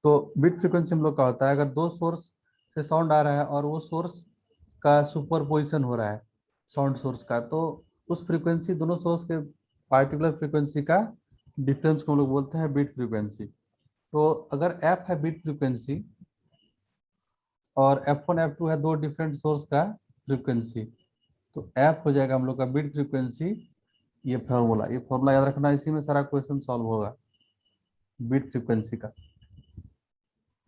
तो beat frequency हम लोग का होता है अगर दो सोर्स से साउंड आ रहा है और वो सोर्स का सुपरपोजिशन हो रहा है साउंड सोर्स का, तो उस फ्रीक्वेंसी दोनों सोर्स के पार्टिकुलर फ्रीक्वेंसी का डिफरेंस को हम लोग बोलते हैं बीट फ्रीक्वेंसी। तो अगर एफ है बीट फ्रीक्वेंसी और F1 F2 है दो डिफरेंट सोर्स का फ्रीक्वेंसी, तो एफ हो जाएगा हम लोग का बीट फ्रीक्वेंसी। ये फॉर्मूला याद रखना, इसी में सारा क्वेश्चन सॉल्व होगा बीट फ्रीक्वेंसी का।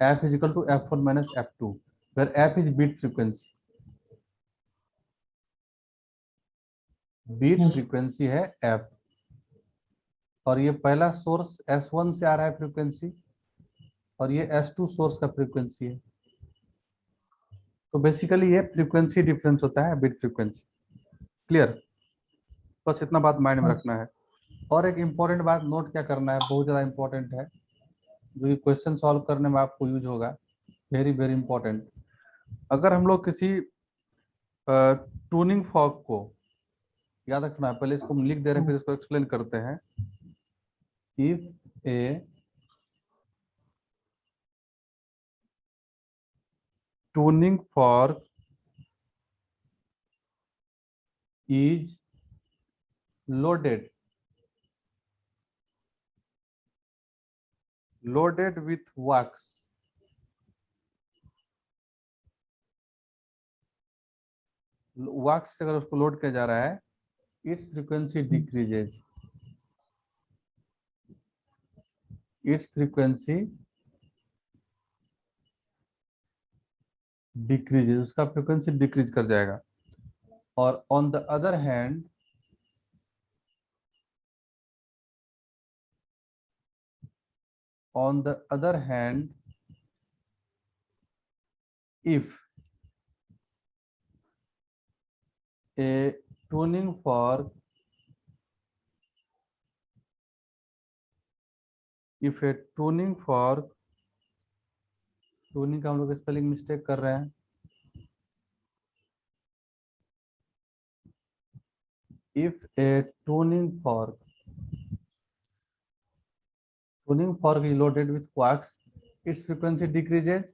F is equal to F1 minus F2, where F is beat frequency. Beat yes. Frequency है एफ, और ये पहला सोर्स S1 से आ रहा है फ्रीक्वेंसी और ये S2 सोर्स का फ्रीक्वेंसी है। तो बेसिकली ये फ्रीक्वेंसी डिफरेंस होता है बीट फ्रीक्वेंसी। क्लियर? बस इतना बात माइंड में रखना है। और एक इम्पॉर्टेंट बात नोट क्या करना है, बहुत ज़्यादा इंपॉर्टेंट है, जो कि क्वेश्चन सॉल्व करने में आपको यूज होगा। Very very important. अगर हम लोग किसी ट्यूनिंग फॉर्क को, याद रखना है, पहले इसको हम लिख दे रहे हैं फिर इसको एक्सप्लेन करते हैं। If A tuning fork is loaded with wax, wax से अगर उसको लोड किया जा रहा है, it's frequency decreases, it's frequency decreases, उसका फ्रीक्वेंसी डिक्रीज कर जाएगा। और on the other hand if a tuning fork tuning का हम लोग स्पेलिंग मिस्टेक कर रहे हैं, if a tuning fork is loaded with quarks, its frequency decreases.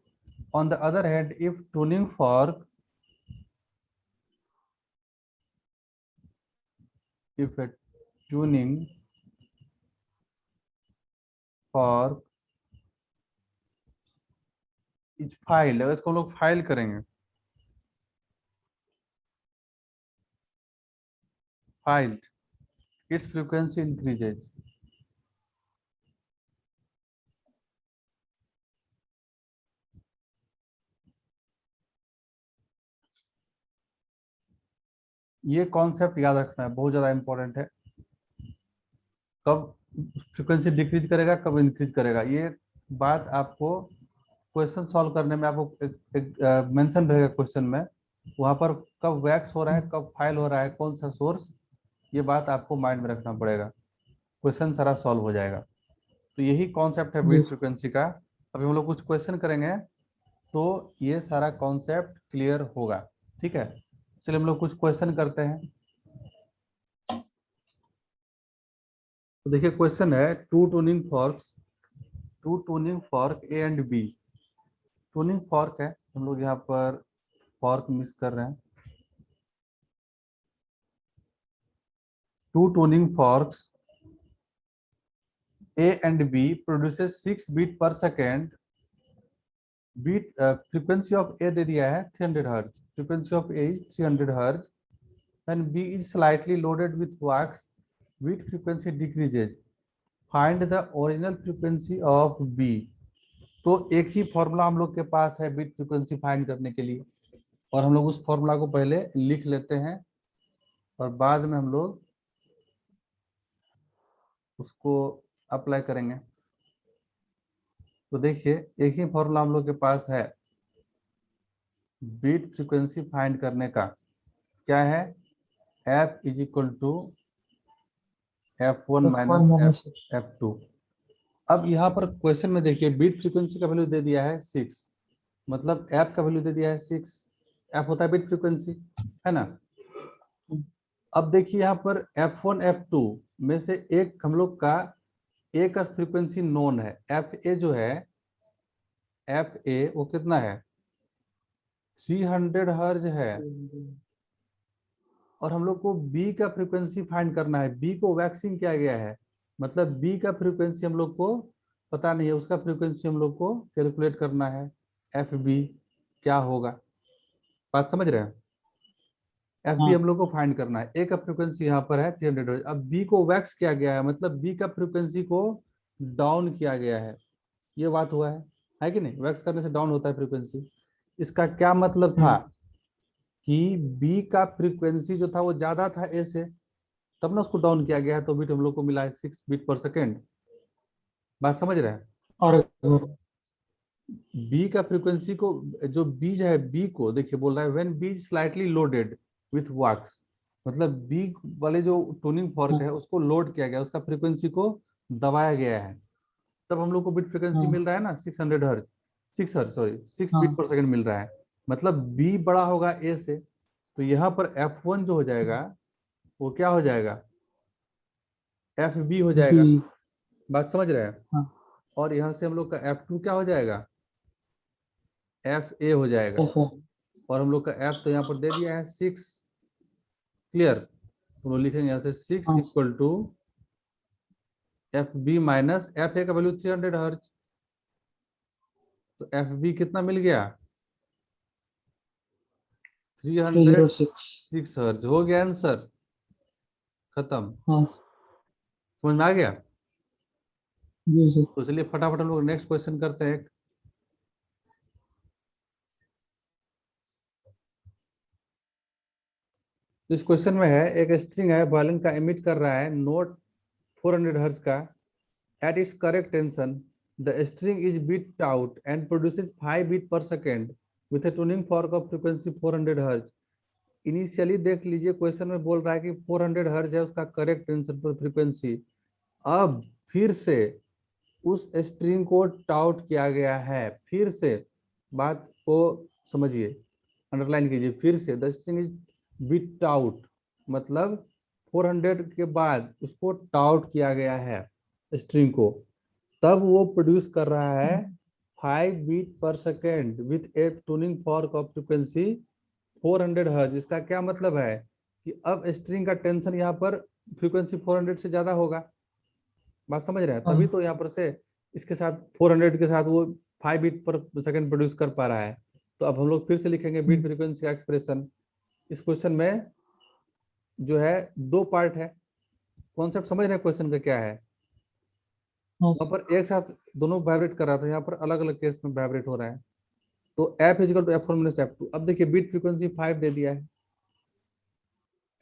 On the other hand, if tuning fork if a tuning fork is filed, अगर इसको हम लोग फाइल करेंगे, filed, its frequency increases. ये concept याद रखना है, बहुत ज्यादा इंपॉर्टेंट है। कब फ्रीक्वेंसी डिक्रीज करेगा, कब इंक्रीज करेगा, ये बात आपको क्वेश्चन सॉल्व करने में आपको एक मेंशन रहेगा क्वेश्चन में, वहां पर कब वैक्स हो रहा है, कब फाइल हो रहा है, कौन सा सोर्स, ये बात आपको माइंड में रखना पड़ेगा, क्वेश्चन सारा सॉल्व हो जाएगा। तो यही कॉन्सेप्ट है बीट फ्रीक्वेंसी का। अभी हम लोग कुछ क्वेश्चन करेंगे तो ये सारा कॉन्सेप्ट क्लियर होगा। ठीक है, चलिए हम लोग कुछ क्वेश्चन करते हैं। तो देखिए क्वेश्चन है two tuning fork A and B. Tuning fork है, हम लोग यहाँ पर फॉर्क मिस कर रहे हैं। Two tuning forks A and B produces 6 beat per second. Beat frequency of A दे दिया है 300 Hz. Frequency of A is 300 Hz. When B is slightly loaded with wax, beat frequency decreases. Find the original frequency of B. तो एक ही formula हम लोग के पास है beat frequency find करने के लिए, और हम लोग उस फॉर्मूला को पहले लिख लेते हैं और बाद में हम लोग उसको अप्लाई करेंगे। तो देखिए एक ही फॉर्मूला हम लोग के पास है बीट फ्रीक्वेंसी फाइंड करने का, क्या है, F is equal to F1 minus F2। अब यहाँ पर क्वेश्चन में देखिए बीट फ्रीक्वेंसी का वैल्यू दे दिया है 6, मतलब F का वैल्यू दे दिया है 6। F होता है बीट फ्रीक्वेंसी, है ना। अब देखिए यहाँ पर F1 F2 में से एक हम लोग का ए का फ्रीक्वेंसी नोन है, FA जो है एफ ए वो कितना है 300 हर्ज है, और हम लोग को बी का फ्रीक्वेंसी फाइंड करना है। बी को वैक्सिंग किया गया है, मतलब बी का फ्रीक्वेंसी हम लोग को पता नहीं है, उसका फ्रीक्वेंसी हम लोग को कैलकुलेट करना है। एफ बी क्या होगा, बात समझ रहे हैं? एफ बी हाँ। हम लोग को फाइंड करना है। ए का फ्रीक्वेंसी यहाँ पर है 300 हर्ट्ज। अब बी को वैक्स किया गया है, मतलब बी का फ्रीक्वेंसी को डाउन किया गया है। ये बात हुआ है कि नहीं? वैक्स करने से डाउन होता है फ्रीक्वेंसी। इसका क्या मतलब था कि बी का फ्रीक्वेंसी जो था वो ज्यादा था ए से, तब ना उसको डाउन किया गया है, तो बीट हम लोग को मिला है 6 बीट पर सेकेंड। बात समझ रहे हैं? और बी का फ्रीक्वेंसी को, जो बीज है बी को देखिए बोल रहा है when B slightly loaded with wax, मतलब बी वाले जो टूनिंग फॉर्क है उसको लोड किया गया, उसका फ्रीक्वेंसी को दबाया गया है, तब हम लोग को बीट फ्रीक्वेंसी हाँ मिल रहा है ना 600 हर्ज, 6 हर्ज सॉरी 6 बीट हाँ पर सेकंड मिल रहा है। मतलब बी बड़ा होगा ए से, तो यहाँ पर F1 जो हो जाएगा वो क्या हो जाएगा, FB हो बी। जाएगा। बात समझ रहे हैं? हाँ और यहाँ से हम लोग का F2 क्या हो जाएगा, FA हो जाएगा। ऐसा। और हम लोग का F तो यहाँ पर दे दिया है 6। क्लियर? तो हम लोग लिखेंगे यहाँ से 6 हाँ equal to FB minus FA का वैल्यू 300 हर्ज, तो FB कितना मिल गया, three three hundred zero six six hertz हो गया आंसर, खत्म। हाँ समझ में आ गया? जी जी। तो चलिए फटाफट हम लोग नेक्स्ट क्वेश्चन करते हैं। तो इस क्वेश्चन में है एक स्ट्रिंग है वायलिन का एमिट कर रहा है नोट 400 हर्ज का। At its correct tension the string is beat out and produces 5 beat per second with a tuning fork of frequency 400 hertz. Initially देख लीजिए क्वेश्चन में बोल रहा है कि 400 हर्ज है उसका करेक्ट टेंशन पर फ्रीक्वेंसी। अब फिर से उस स्ट्रिंग को टाउट किया गया है, फिर से बात को समझिए, अंडरलाइन कीजिए, फिर से the string is bit out, मतलब 400 के बाद उसको टाउट किया गया है स्ट्रिंग को, तब वो प्रोड्यूस कर रहा है 5 beat per second with a tuning fork of frequency 400 हर्ज। इसका क्या मतलब है कि अब स्ट्रिंग का टेंशन यहाँ पर फ्रीक्वेंसी 400 से ज्यादा होगा। बात समझ रहे हैं? तभी हाँ तो यहाँ पर से इसके साथ 400 के साथ वो 5 बीट पर सेकेंड प्रोड्यूस कर पा रहा है। तो अब हम लोग फिर से लिखेंगे बीट फ्रीक्वेंसी का एक्सप्रेशन। इस क्वेश्चन में जो है दो पार्ट है। कॉन्सेप्ट समझ रहे हैं क्वेश्चन का क्या है? हाँ वहां पर एक साथ दोनों वाइब्रेट कर रहा था, यहाँ पर अलग अलग केस में वाइब्रेट हो रहा है। तो F is equal to F1 - F2। अब देखिए बीट फ्रीक्वेंसी 5 दे दिया है,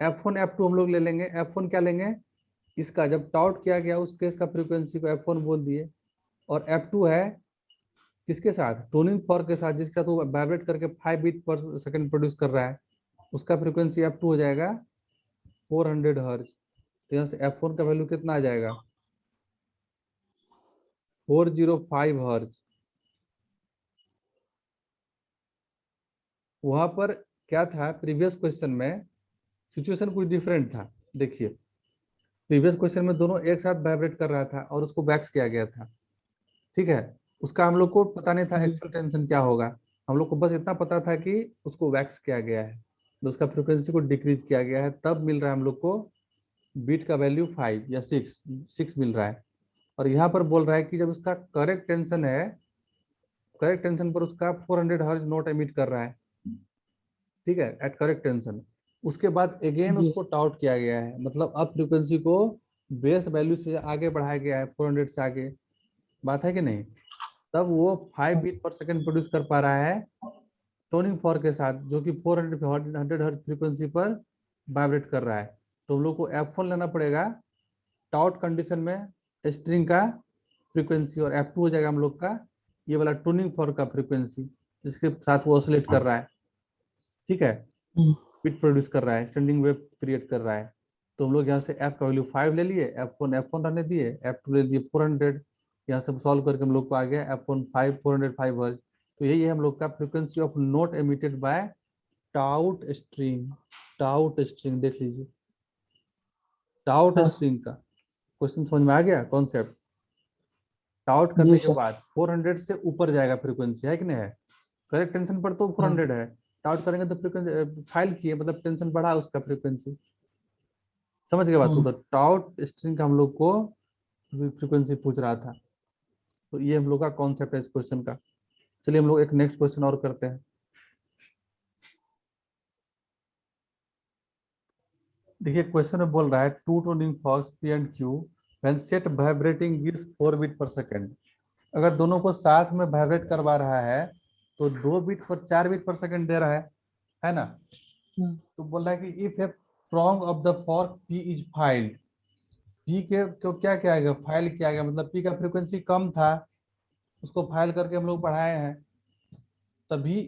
F1 F2 हम लोग ले लेंगे। F1 क्या लेंगे, इसका जब टाउट किया गया उस केस का फ्रीक्वेंसी को F1 बोल दिए। और F2 है किसके साथ, टोनिंग फॉर्क के साथ, जिसके साथ वो वाइब्रेट करके 5 बीट पर सेकेंड प्रोड्यूस कर रहा है, उसका फ्रीक्वेंसी F2 हो जाएगा 400 हर्ज। तो यहाँ से F1 का वैल्यू कितना आ जाएगा, 405 हर्ज। वहां पर क्या था प्रीवियस क्वेश्चन में, सिचुएशन कुछ डिफरेंट था। देखिए प्रीवियस क्वेश्चन में दोनों एक साथ वाइब्रेट कर रहा था और उसको वैक्स किया गया था, ठीक है। उसका हम लोग को पता नहीं था जी। एक्चुअल टेंशन क्या होगा, हम लोग को बस इतना पता था कि उसको वैक्स किया गया है, तो उसका फ्रिक्वेंसी को डिक्रीज किया गया है, तब मिल रहा है हम लोग को बीट का वैल्यू 5 या 6 मिल रहा है। और यहाँ पर बोल रहा है कि जब उसका करेक्ट टेंशन है, करेक्ट टेंशन पर उसका 400 हर्ज नोट एमिट कर रहा है, ठीक है, एट करेक्ट टेंशन। उसके बाद अगेन जी। उसको टाउट किया गया है, मतलब अब फ्रिक्वेंसी को बेस वैल्यू से आगे बढ़ाया गया है 400 से आगे। बात है कि नहीं? तब वो 5 बीट पर सेकेंड प्रोड्यूस कर पा रहा है टोनिंग फॉर्क के साथ, जो कि 400 हर्ट्ज फ्रीक्वेंसी पर वाइब्रेट कर रहा है। तो हम लोग को F1 लेना पड़ेगा टाउट कंडीशन में स्ट्रिंग का फ्रीक्वेंसी, और F2 हो जाएगा हम लोग का ये वाला टूनिंग फॉर्क का फ्रीक्वेंसी, जिसके साथ वो ऑसिलेट कर रहा है, ठीक है, बीट प्रोड्यूस कर रहा है, स्टैंडिंग वेव क्रिएट कर रहा है। तो हम लोग यहाँ से F का वैल्यू 5 ले लिए, F1 रहने दिए, F2 ले दिए 400। यहाँ से सॉल्व करके हम लोग को आ गया F1 5 405 हर्ट्ज। तो यही है हम लोग का frequency of note emitted by taut string. Taut string देख लीजिए, टाउट हाँ स्ट्रिंग का क्वेश्चन समझ में आ गया कॉन्सेप्ट? टाउट जी करने के सर। बाद 400 से ऊपर जाएगा फ्रीक्वेंसी, है कि नहीं है? करेक्ट टेंशन पर तो 400 है, टाउट करेंगे तो फ्रीक्वेंसी फाइल किए मतलब टेंशन बढ़ा उसका फ्रीक्वेंसी। समझ गए बात को? तो टाउट स्ट्रिंग का हम लोग को फ्रीक्वेंसी पूछ रहा था। तो ये हम लोग का कॉन्सेप्ट है इस क्वेश्चन का। चलिए हम लोग एक नेक्स्ट क्वेश्चन और करते हैं। देखिए क्वेश्चन में बोल रहा है two tuning forks P and Q when set vibrating gives 4 beat per second. अगर दोनों को साथ में वाइब्रेट करवा रहा है तो 2 बीट पर 4 बीट पर सेकंड दे रहा है ना? तो बोल रहा है कि if A prong of the fork P is filed, P के को क्या किया गया, फाइल किया गया, मतलब पी का फ्रीक्वेंसी कम था, उसको फाइल करके हम लोग बढ़ाए हैं, तभी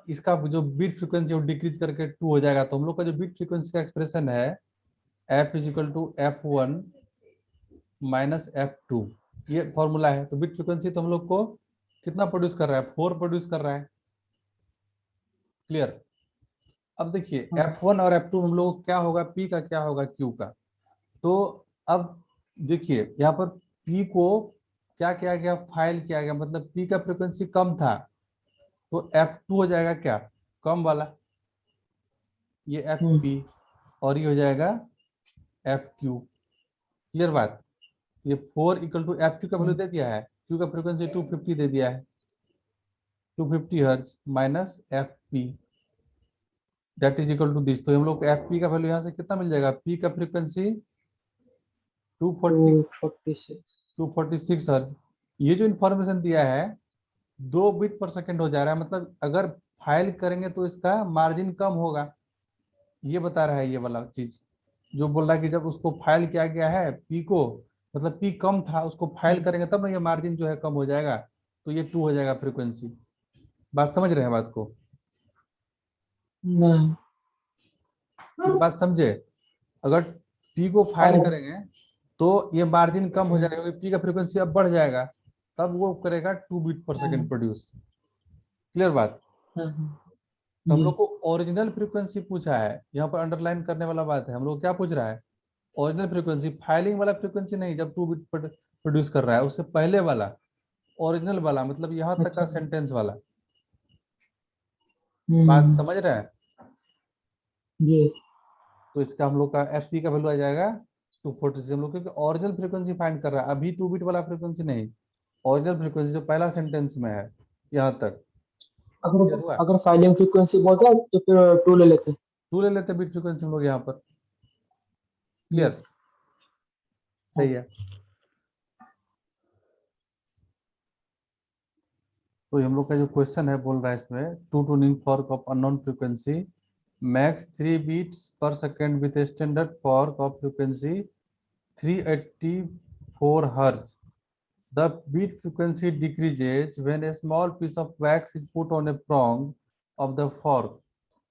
इसका जो बीट फ्रीक्वेंसी वो डिक्रीज करके 2 हो जाएगा। तो हम लोग का जो बीट फ्रीक्वेंसी का एक्सप्रेशन है F is equal to F1 minus F2, ये फॉर्मूला है। तो बीट फ्रीक्वेंसी तो हम लोग को कितना प्रोड्यूस कर रहा है? 4 प्रोड्यूस कर रहा है। क्लियर? अब देखिए F1 और F2 हम लोग क्या होगा, P का क्या होगा, Q का। तो अब देखिए यहाँ पर P को क्या किया गया, फाइल किया गया, मतलब P का फ्रीक्वेंसी कम था तो F2 हो जाएगा क्या, कम वाला, ये FP, और ये हो जाएगा FQ। क्लियर बात? ये 4 इक्वल टू FQ का वैल्यू दे दिया है, Q का फ्रीक्वेंसी 250 दे दिया है, 250 hertz minus FP that is equal to this. तो हम लोग को FP का वैल्यू यहाँ से कितना मिल जाएगा, P का फ्रीक्वेंसी 246 हर्ट्ज। ये जो इन्फॉर्मेशन दिया है 2 बीट पर सेकंड हो जा रहा है, मतलब अगर फाइल करेंगे तो इसका मार्जिन कम होगा, ये बता रहा है ये वाला चीज। जो बोल रहा है कि जब उसको फाइल किया गया है पी को, मतलब पी कम था, उसको फाइल करेंगे तब ना ये मार्जिन जो है कम हो जाएगा, तो ये 2 हो जाएगा फ्रीक्वेंसी। बात समझ रहे हैं बात को? नहीं। बात समझे? अगर पी को फाइल करेंगे तो ये मार्जिन कम हो जाएगा, पी का फ्रीक्वेंसी अब बढ़ जाएगा, तब वो करेगा 2 beat per second produce. Clear बात? तो हम लोग को ओरिजिनल फ्रीक्वेंसी पूछा है, यहाँ पर अंडरलाइन करने वाला बात है। हम लोग क्या पूछ रहा है, ओरिजिनल फ्रीक्वेंसी, फाइलिंग वाला फ्रीक्वेंसी नहीं, जब 2 बीट पर प्रोड्यूस कर रहा है उससे पहले वाला ओरिजिनल वाला, मतलब यहाँ तक का सेंटेंस वाला। बात समझ रहे हैं? जी। तो इसका हम लोग का FP का वैल्यू आ जाएगा 246। हम लोग क्योंकि ओरिजिनल फ्रीक्वेंसी फाइंड कर रहा है, अभी 2 बीट वाला फ्रीक्वेंसी नहीं, ओरिजिनल फ्रीक्वेंसी जो पहला सेंटेंस में है यहाँ तक। अगर हुआ अगर फाइलिंग फ्रीक्वेंसी बोलता तो फिर 2 ले लेते। 2 ले लेते बीट फ्रीक्वेंसी हम लोग यहाँ पर। क्लियर? सही है। तो हम लोग का जो क्वेश्चन है बोल रहा है इसमें two tuning fork of unknown frequency max 3 beats per second with standard fork of frequency 384 hertz. The beat frequency decreases when a small piece of wax is put on a prong of the fork.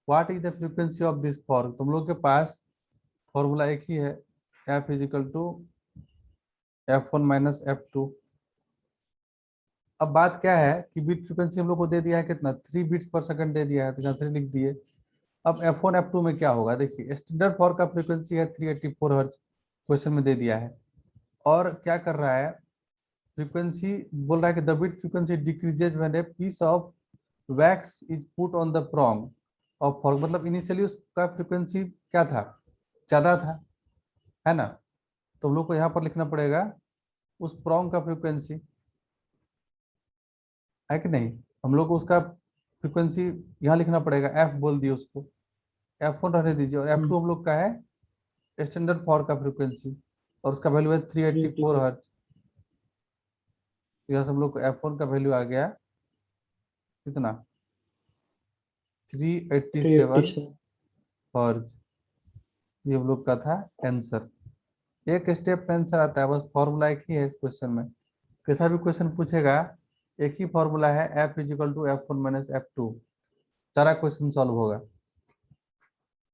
What is the frequency of this fork? तुम लोग के पास formula एक ही है, F is equal to F1 minus F2। अब बात क्या है कि बीट फ्रीक्वेंसी हम लोग को दे दिया है कितना, 3 बीट्स पर सेकंड दे दिया है, तो यहाँ 3 लिख दिए। अब F1 F2 में क्या होगा, देखिए स्टैंडर्ड फॉर्क का फ्रीक्वेंसी है 384 हर्ट्ज, क्वेश्चन में दे दिया है, और क्या कर रहा है, फ्रीक्वेंसी बोल रहा है कि the beat frequency decreases when a piece of wax is put on the prong of fork. मतलब इनिशियली उसका फ्रीक्वेंसी क्या था, ज्यादा था, है ना? तो हम लोग को यहाँ पर लिखना पड़ेगा उस प्रोंग का फ्रीक्वेंसी, है कि नहीं? हम लोग को उसका फ्रीक्वेंसी यहाँ लिखना पड़ेगा, एफ बोल दिए उसको, F1 रहने दीजिए, और F2 हम लोग का है स्टैंडर्ड फॉर्क का फ्रीक्वेंसी, और उसका वैल्यू है 384 हर्ट्ज। यहाँ से हम लोग को F1 का वैल्यू आ गया कितना, 387 हर्ट्ज। ये हम लोग का था आंसर। एक स्टेप आंसर आता है, बस फॉर्मूला एक ही है इस क्वेश्चन में। कैसा भी क्वेश्चन पूछेगा एक ही फॉर्मूला है, F is equal to F1 minus F2, सारा क्वेश्चन सॉल्व होगा।